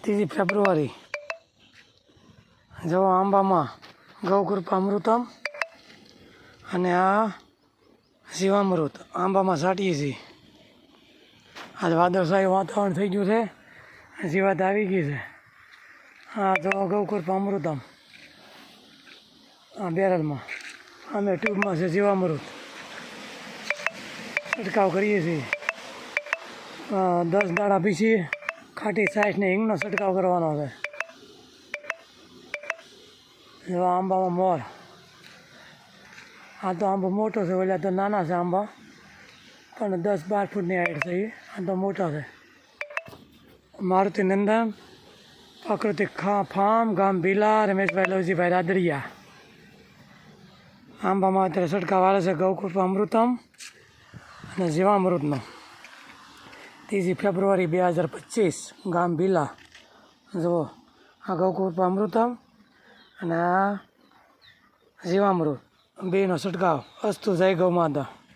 3 ફેબ્રુઆરી જો આંબામાં ગૌકૃપા અમૃતમ અને આ જીવામૃત આંબામાં છાંટીએ છીએ. આજ વાદળછાયું વાતાવરણ થઈ ગયું છે, જીવાત આવી ગઈ છે. હા તો ગૌકૃપા અમૃતમ આ બેરલમાં, અમે ટ્યુબમાં છે જીવામૃત. છંટકાવ કરીએ છીએ. 10 દાડા પીસી ખાટી છાશ ને હિંગનો છંટકાવ કરવાનો છે. જો આંબામાં મોર. આ તો આંબો મોટો છે, ઓલા તો નાના છે આંબા, પણ 10-12 ફૂટની હાઈટ છે. આ તો મોટા છે. મારુતિ નંદન પ્રાકૃતિક ફાર્મ, ગામ ભીલા, રમેશભાઈ લવજીભાઈ રાદડિયા. આંબામાં અત્યારે છંટકાવ આવે છે ગૌકૃપા અમૃતમ અને જીવામૃતનો. 3 ફેબ્રુઆરી 2025 ગામ ભીલા. જુઓ આ ગૌકૃપા અમૃતમ અને આ જીવામૃત બેનો છંટકાવ. અસ્તુ જય ગૌ માતા.